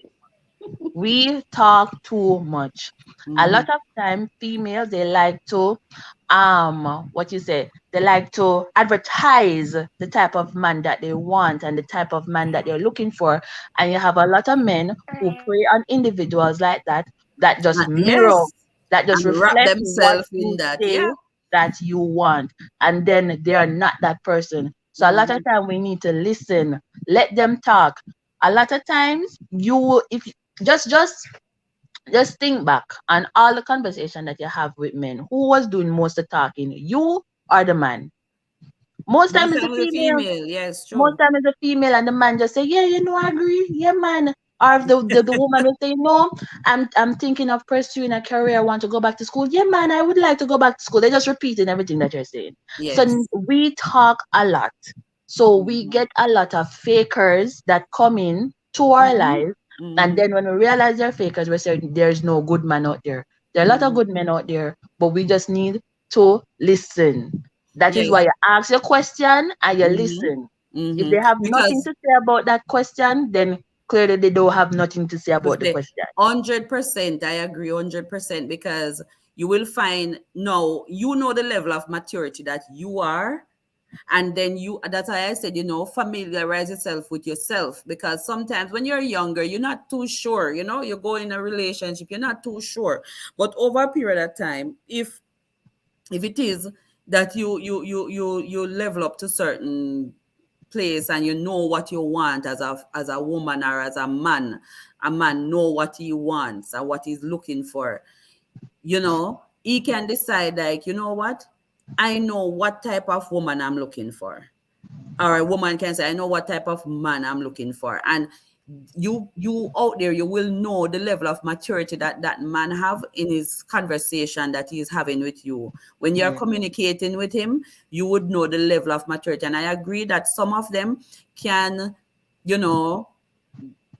We talk too much. A lot of time, females, they like to they like to advertise the type of man that they want and the type of man that they're looking for. And you have a lot of men who prey on individuals like that just mirror, Yes. that just And wrap reflect what themselves in you that. say Yeah. that you want, and then they are not that person. So a lot of time we need to listen, let them talk. A lot of times just think back on all the conversation that you have with men. Who was doing most of the talking, you or the man? Most time Most it's a times the female. female. Yes, Most true. time it's a female, and the man just say, yeah, I agree, yeah, man. Or if the woman will say, no, I'm thinking of pursuing a career, I want to go back to school. Yeah, man, I would like to go back to school. They're just repeating everything that you're saying. So Yes. we talk a lot. So we get a lot of fakers that come in to our life. And then when we realize they're fakers, we say there's no good man out there. There are a lot of good men out there, but we just need to listen. That is Yes. why you ask your question and you listen. If they have nothing Because to say about that question, then clearly they don't have nothing to say about the the question. 100%, I agree 100%, because you will find now, the level of maturity that you are. And then that's why I said, familiarize yourself with yourself, because sometimes when you're younger, you're not too sure, you go in a relationship, you're not too sure. But over a period of time, if it is that you level up to certain place and you know what you want as a woman or as a man know what he wants and what he's looking for, he can decide, like, you know what, I know what type of woman I'm looking for. Or a woman can say, I know what type of man I'm looking for. And you out there, you will know the level of maturity that that man have in his conversation that he's having with you. When you're communicating with him, you would know the level of maturity. And I agree that some of them can, you know,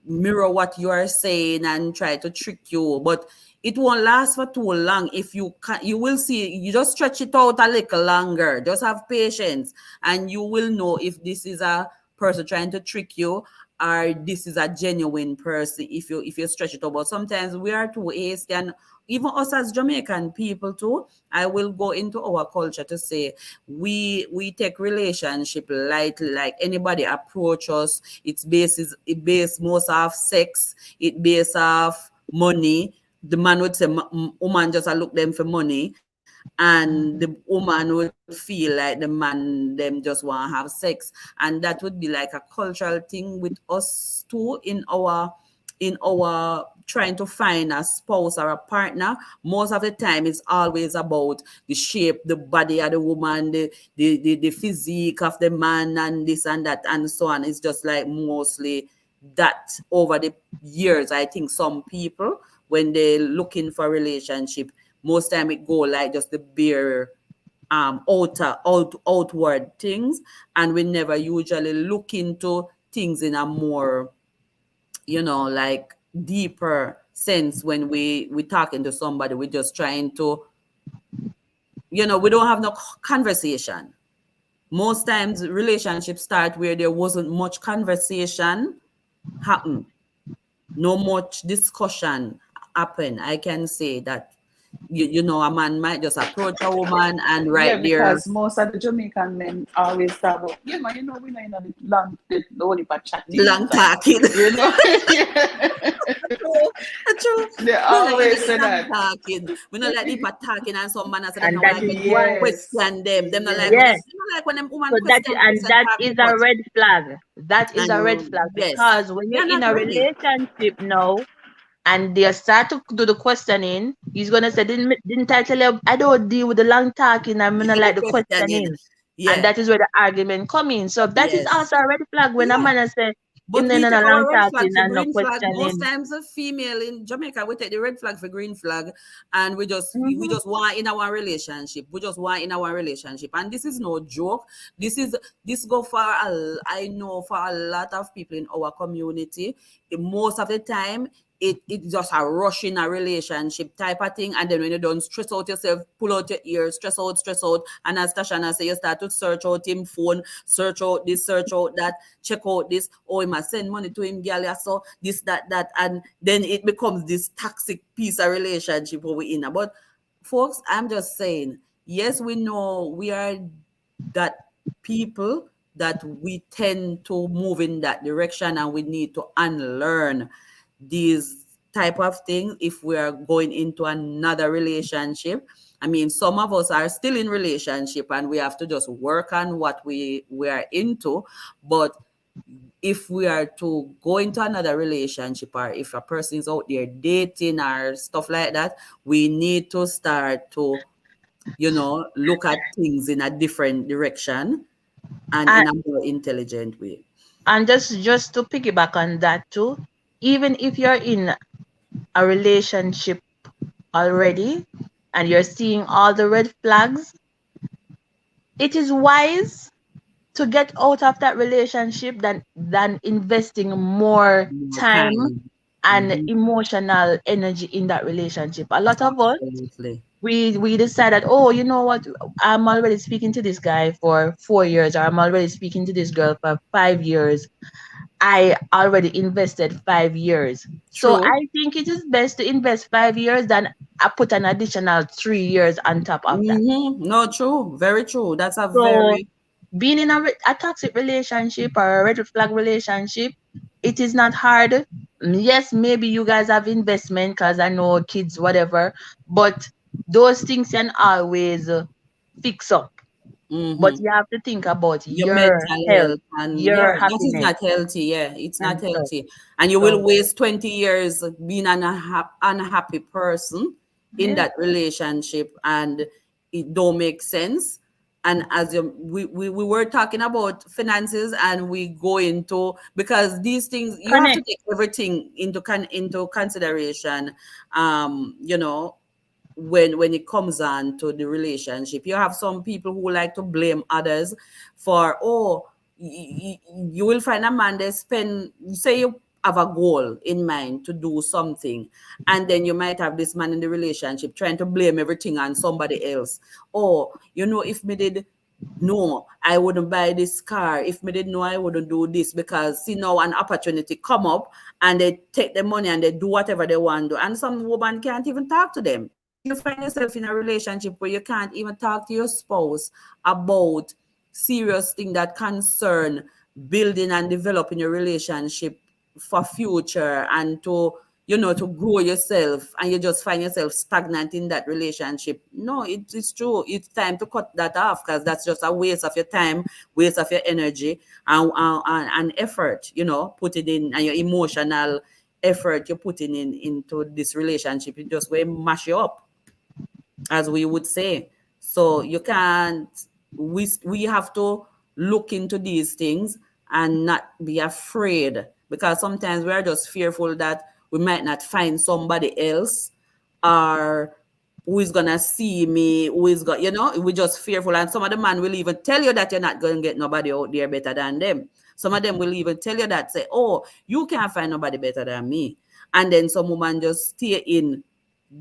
mirror what you are saying and try to trick you, but it won't last for too long. If you can, you will see, you just stretch it out a little longer, just have patience, and you will know if this is a person trying to trick you or this is a genuine person if you stretch it out. But sometimes we are too hasty, and even us as Jamaican people too, I will go into our culture to say we take relationship lightly. Like anybody approach us, it based most of sex, it based off money. The man would say woman just a look them for money, and the woman would feel like the man them just want to have sex, and that would be like a cultural thing with us too in our trying to find a spouse or a partner. Most of the time it's always about the shape, the body of the woman, the physique of the man, and this and that and so on. It's just like mostly that over the years. I think some people, when they're looking for a relationship, most time it go like just the bare outward things, and we never usually look into things in a more, you know, like deeper sense. When we talking to somebody, we're just trying to, you know, we don't have no conversation. Most times relationships start where there wasn't much conversation happen, no much discussion happen. I can say that you know, a man might just approach a woman and right there because most of the Jamaican men always talk about, you know, we know in the long, the only for chatting. long talking. You know? True. They always say long that. talking. We not like people talking, and some man say And them that want is to why. question them. Them not like Yes. when them woman So that question and that talk is too a much. red flag. That is a red And flag yes, because when they're you're in not a ready. relationship now and they start to do the questioning, he's gonna say, didn't I tell you I don't deal with the long talking, I'm gonna like the questioning. Yeah. And that is where the argument come in. So that is Yes. also a red flag when a Yeah. man say But him we then take a our long red flag talking for and no green flag. Most questioning. times a female in Jamaica, we take the red flag for green flag, and we just Mhm. want in our relationship. We just want in our relationship. And this is no joke. This go for I know for a lot of people in our community. Most of the time it's just a rush in a relationship type of thing. And then when you don't stress out yourself, pull out your ears, stress out. And as Tashana say, you start to search out him phone, search out this, search out that, check out this. Oh, he must send money to him, girl. So this, that. And then it becomes this toxic piece of relationship we in. But folks, I'm just saying, yes, we know we are that people that we tend to move in that direction, and we need to unlearn these type of things if we are going into another relationship. I mean, some of us are still in relationship and we have to just work on what we are into. But if we are to go into another relationship, or if a person is out there dating or stuff like that, we need to start to, you know, look at things in a different direction and in And, a more intelligent way. and just to piggyback on that too, even if you're in a relationship already and you're seeing all the red flags, it is wise to get out of that relationship than investing more More time time. and emotional energy in that relationship. A lot of us Absolutely. we decided, oh, you know what, I'm already speaking to this guy for 4 years, or I'm already speaking to this girl for 5 years. I already invested 5 years. So True. I think it is best to invest 5 years than I put an additional 3 years on top of that. No, true. Very true. That's a So very being in a toxic relationship or a red flag relationship, it is not hard. Yes, maybe you guys have investment because I know kids, whatever, but those things can always fix up. But you have to think about your your mental health, health, and your yeah, that is happiness, not healthy. Yeah, it's and not stuff. healthy. And you will So, waste 20 years being an unhappy person in yeah. that relationship, and it don't make sense. And as we were talking about finances, and we go into, because these things you have to Connect. take everything into consideration, you know, when it comes on to the relationship. You have some people who like to blame others for, oh, you will find a man that spend, say you have a goal in mind to do something, and then you might have this man in the relationship trying to blame everything on somebody else. Oh, you know, if me did no, I wouldn't buy this car. If me didn't know, I wouldn't do this, because see now an opportunity come up and they take the money and they do whatever they want to do. And some woman can't even talk to them. You find yourself in a relationship where you can't even talk to your spouse about serious thing that concern building and developing your relationship for future, and to, you know, to grow yourself, and you just find yourself stagnant in that relationship. No, it's true. It's time to cut that off, because that's just a waste of your time, waste of your energy, and effort, you know, put it in, and your emotional effort you're putting in into this relationship. It just will mash you up, as we would say. So you can't, we have to look into these things and not be afraid, because sometimes we are just fearful that we might not find somebody else, or who is gonna see me, who is going, you know, we're just fearful. And some of the man will even tell you that you're not going to get nobody out there better than them. Some of them will even tell you that, say, oh, you can't find nobody better than me. And then some woman just stay in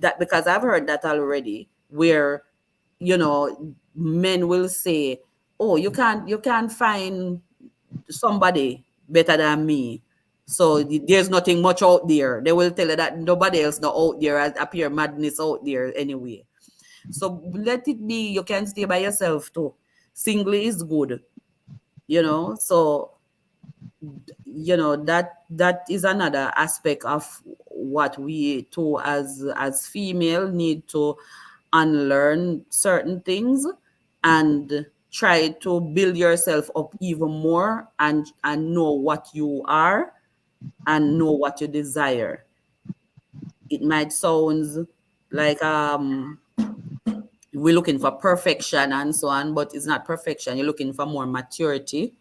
that, because I've heard that already, where, you know, men will say, oh, you can't find somebody better than me, so there's nothing much out there. They will tell you that nobody else no out there, as appear madness out there anyway. So let it be. You can stay by yourself too. Single is good, you know. So, you know, that is another aspect of what we too, as female, need to unlearn certain things, and try to build yourself up even more, and know what you are, and know what you desire. It might sound like we're looking for perfection and so on, but it's not perfection. You're looking for more maturity,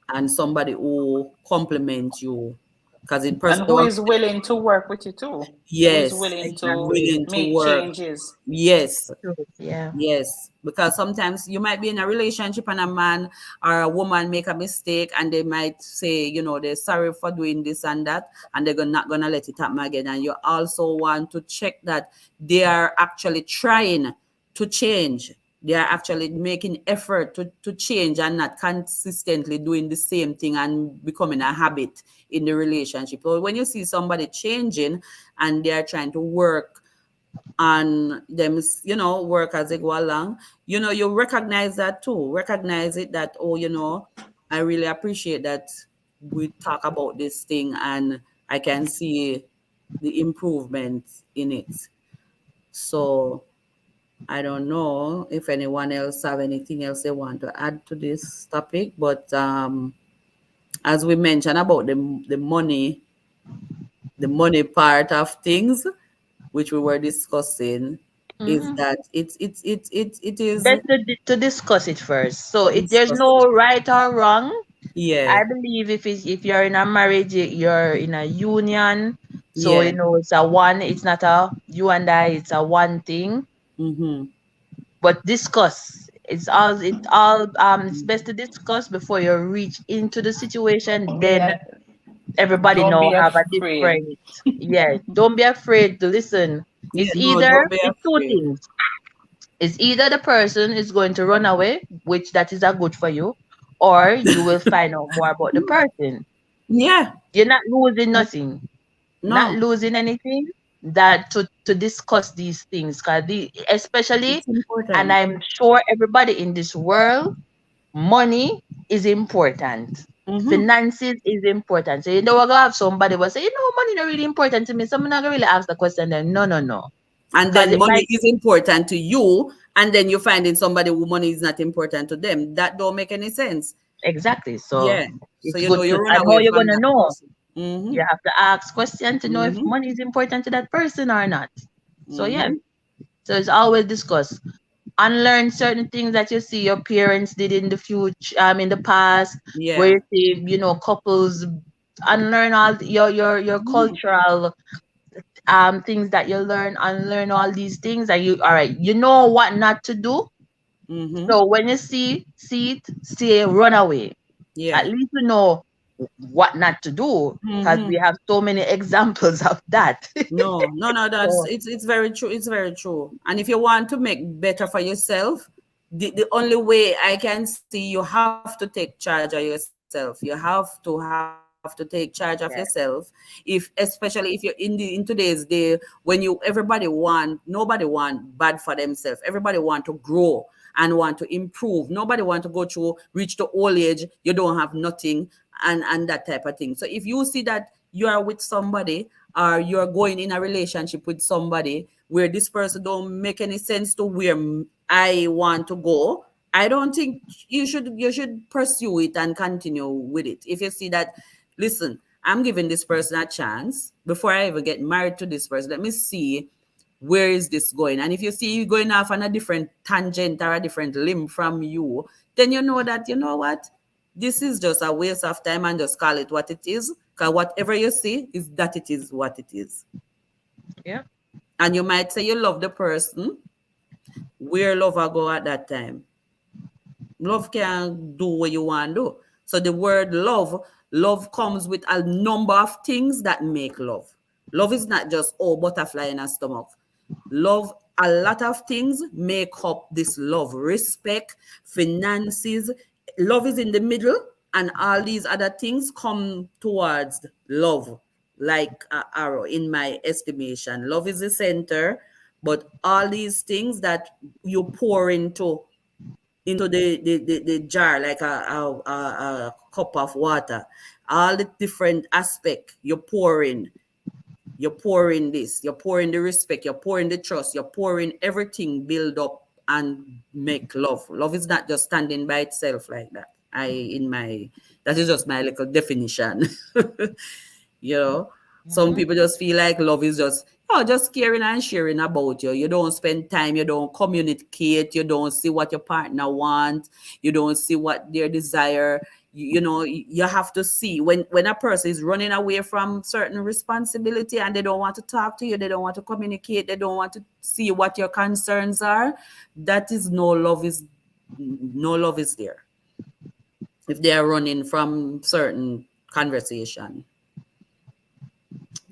and somebody who complements you, because in And person, who is willing to work with you too? Who is yes, willing to Exactly. willing to make work. changes? Yes, True. Yeah. yes, because sometimes you might be in a relationship and a man or a woman make a mistake, and they might say, you know, they're sorry for doing this and that, and they're not gonna let it happen again. And you also want to check that they are actually trying to change. They are actually making effort to change, and not consistently doing the same thing and becoming a habit in the relationship. So when you see somebody changing and they are trying to work and them, you know, work as they go along, you know, you recognize that too. Recognize it, that, oh, you know, I really appreciate that we talk about this thing, and I can see the improvement in it. So I don't know if anyone else have anything else they want to add to this topic, but as we mentioned about the money part of things, which we were discussing, is Mhm. that it is Best to discuss it first. So if there's discussed. no right or wrong, Yeah, I believe if you're in a marriage, you're in a union. So yeah. you know it's a one. It's not a you and I. It's a one thing. Mm-hmm. But discuss. It's best to discuss before you reach into the situation. Then Yeah. everybody Don't now be have a afraid. different. Yeah. Don't be afraid to listen. Yeah, no, don't be It's two afraid. things. It's either the person is going to run away, which that is a good for you, or you will find out more about the person. Yeah, You're not losing nothing, not no, losing anything. That to discuss these things, because especially, it's and important. I'm sure everybody in this world, money is important. Mm-hmm. Finances is important. So you know we're gonna have somebody will say, money not really important to me. So I'm not gonna really ask the question then. No, no, no. And Because then it money might is important to you, and then you find in somebody who money is not important to them. That don't make any sense. exactly. So Yeah. So it's you know good you to, run and how away you're from gonna that know. person. Mm-hmm. You have to ask questions to know if money Mm-hmm. is important to that person or not. So yeah. Mm-hmm. So it's always discussed. unlearn certain things that you see your parents did in the future, in the past, where Yeah. you see, couples unlearn all your cultural things that you learn, unlearn all these things, and you all right, you know what not to do. Mm-hmm. So when you see it, say run away. At Yeah. least you know what not to do, because we Mm-hmm. have so many examples of that. No, that's So it's very true. It's very true. And if you want to make better for yourself, the only way I can see, you have to take charge of yourself. You have to take charge of yourself. If yeah, especially if you're in today's day, when everybody nobody want bad for themselves. Everybody want to grow and want to improve. Nobody want to go through reach the old age, you don't have nothing, and that type of thing. So if you see that you are with somebody, or you're going in a relationship with somebody where this person don't make any sense to where I want to go, I don't think you should pursue it and continue with it. If you see that, listen, I'm giving this person a chance before I ever get married to this person. Let me see where is this going. And if you see you going off on a different tangent or a different limb from you, then you know that, you know what, this is just a waste of time, and just call it what it is. Because whatever you see is that it is what it is. yeah. And you might say you love the person, where love will go at that time. Love can do what you want to do. So the word love comes with a number of things that make love. Love is not just, oh, butterfly in a stomach. Love, a lot of things make up this love. Respect, finances. Love is in the middle, and all these other things come towards love, like an arrow, in my estimation. Love is the center, but all these things that you pour into the jar, like a cup of water, all the different aspect you pour in. You're pouring this, you're pouring the respect, you're pouring the trust, you're pouring everything, build up and make love. Love is not just standing by itself like that. That is just my little definition. you know, some people just feel like love is just caring and sharing about you. You don't spend time, you don't communicate, you don't see what your partner wants, you don't see what their desire. You have to see when a person is running away from certain responsibility, and they don't want to talk to you, they don't want to communicate, they don't want to see what your concerns are. That is no love is there if they are running from certain conversation.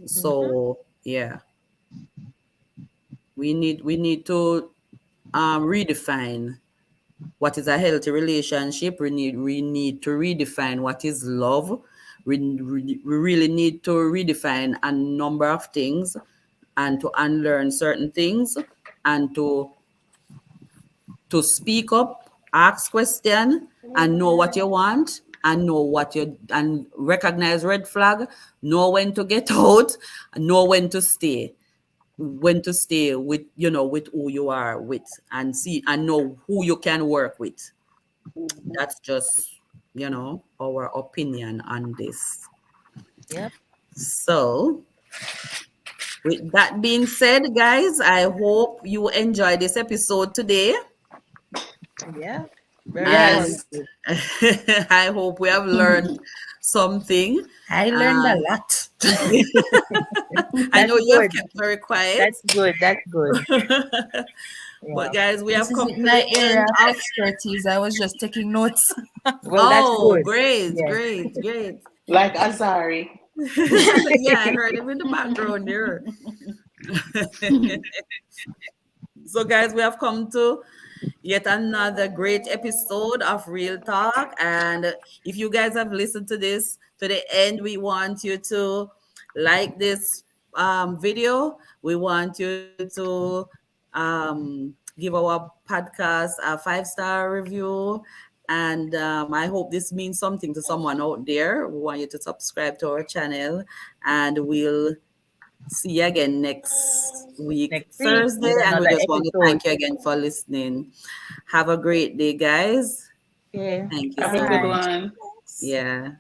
So yeah, we need to redefine what is a healthy relationship. We need to redefine what is love. We really need to redefine a number of things, and to unlearn certain things, and to speak up, ask question, and know what you want, and and recognize red flag, know when to get out, know when to stay with who you are with, and see and know who you can work with. That's just our opinion on this. Yep. So with that being said, guys, I hope you enjoyed this episode today, Yeah. Very and Yes. informative. I hope we have learned something. I learned a And lot. I That's know you have good. kept very quiet. That's good. That's good. But Yeah. guys, we This have is come with to the my area end of of. expertise. I was just taking notes. Well, that's Oh, good. great, Yeah. great, great. Like Azari. Yeah, I heard him in the background there. So, guys, we have come to yet another great episode of Real Talk. And if you guys have listened to this to the end, we want you to like this video. We want you to give our podcast a 5-star review. And I hope this means something to someone out there. We want you to subscribe to our channel, and we'll see you again next week, Next week Thursday. with And we another just want to episode. thank you again for listening. Have a great day, guys. Okay. Thank you Have a so good Bye. much. one. Yeah.